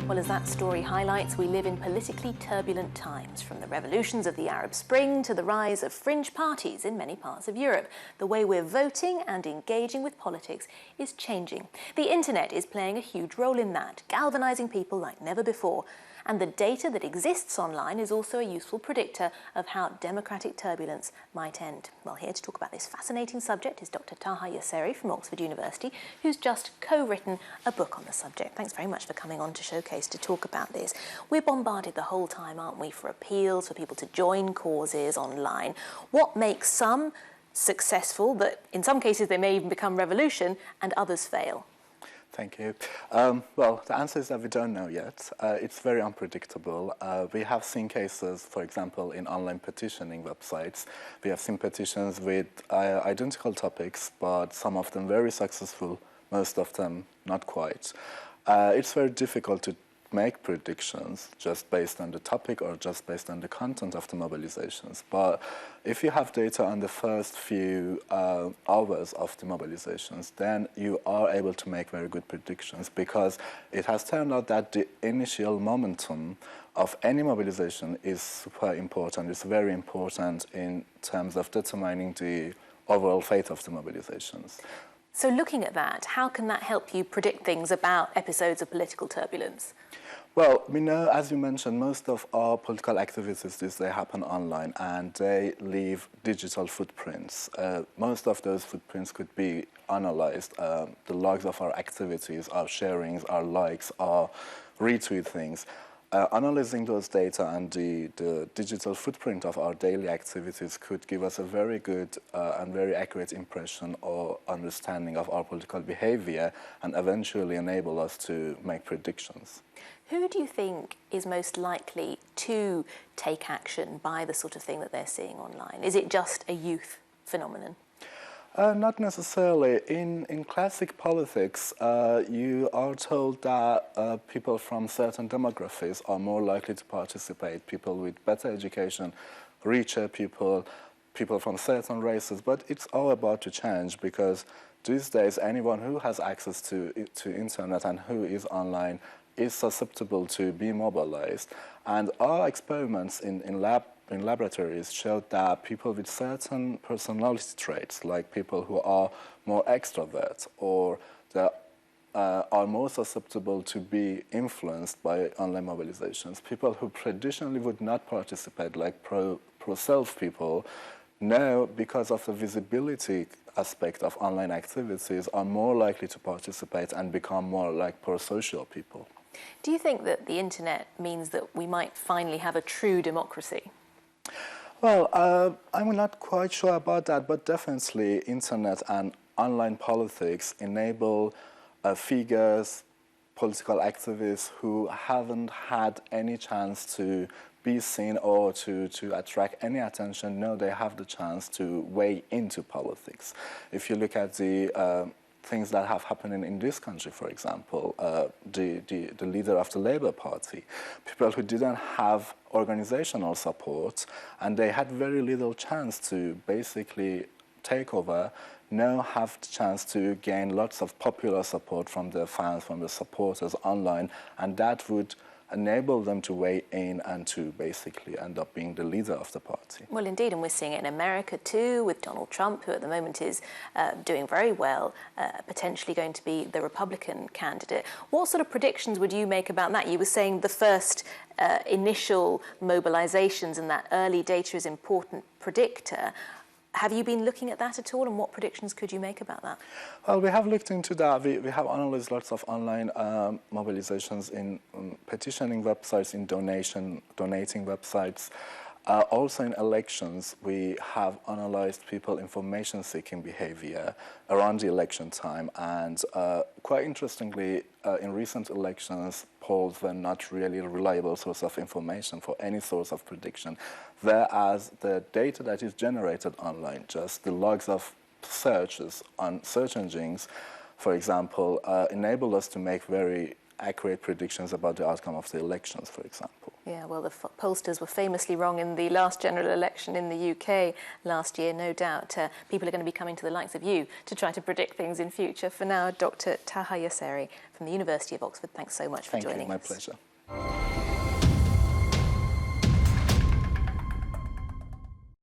Well, as that story highlights, we live in politically turbulent times, from the revolutions of the Arab Spring to the rise of fringe parties in many parts of Europe. The way we're voting and engaging with politics is changing. The internet is playing a huge role in that, galvanising people like never before. And the data that exists online is also a useful predictor of how democratic turbulence might end. Well, here to talk about this fascinating subject is Dr. Taha Yasseri from Oxford University, who's just co-written a book on the subject. Thanks very much for coming on to Showcase to talk about this. We're bombarded the whole time, aren't we, for appeals, for people to join causes online. What makes some successful, that in some cases they may even become revolution, and others fail? Thank you. Well, the answer is that we don't know yet. It's very unpredictable. We have seen cases, for example, in online petitioning websites. We have seen petitions with identical topics, but some of them very successful, most of them not quite. It's very difficult to make predictions just based on the topic or just based on the content of the mobilizations. But if you have data on the first few hours of the mobilizations, then you are able to make very good predictions, because it has turned out that the initial momentum of any mobilization is super important. It's very important in terms of determining the overall fate of the mobilizations. So looking at that, how can that help you predict things about episodes of political turbulence? Well, we know, as you mentioned, most of our political activities these days happen online, and they leave digital footprints. Most of those footprints could be analyzed. The logs of our activities, our sharings, our likes, our retweetings. Analyzing those data and the digital footprint of our daily activities could give us a very good and very accurate impression or understanding of our political behavior, and eventually enable us to make predictions. Who do you think is most likely to take action by the sort of thing that they're seeing online? Is it just a youth phenomenon? Not necessarily. In classic politics, you are told that people from certain demographics are more likely to participate, people with better education, richer people, people from certain races. But it's all about to change, because these days anyone who has access to internet and who is online is susceptible to be mobilized. And our experiments in laboratories showed that people with certain personality traits, like people who are more extrovert or that are more susceptible to be influenced by online mobilizations, people who traditionally would not participate, like pro-self people, now, because of the visibility aspect of online activities, are more likely to participate and become more like pro-social people. Do you think that the internet means that we might finally have a true democracy? Well, I'm not quite sure about that, but definitely internet and online politics enable figures, political activists who haven't had any chance to be seen or to attract any attention. Now they have the chance to weigh into politics. If you look at the things that have happened in this country, for example, the leader of the Labour Party, people who didn't have organizational support and they had very little chance to basically take over, now have the chance to gain lots of popular support from their fans, from the supporters online, and that would enable them to weigh in and to basically end up being the leader of the party. Well, indeed, and we're seeing it in America too, with Donald Trump, who at the moment is doing very well, potentially going to be the Republican candidate. What sort of predictions would you make about that? You were saying the first initial mobilizations and that early data is an important predictor. Have you been looking at that at all, and what predictions could you make about that? Well, we have looked into that. We have analyzed lots of online mobilizations in petitioning websites, in donating websites. Also in elections, we have analyzed people information-seeking behavior around the election time. And quite interestingly, in recent elections, polls were not really a reliable source of information for any source of prediction, whereas the data that is generated online, just the logs of searches on search engines, for example, enable us to make very accurate predictions about the outcome of the elections, for example. Yeah, well, the pollsters were famously wrong in the last general election in the UK last year. No doubt people are going to be coming to the likes of you to try to predict things in future. For now, Dr. Taha Yasseri from the University of Oxford, thanks so much for joining us. Thank you, my pleasure.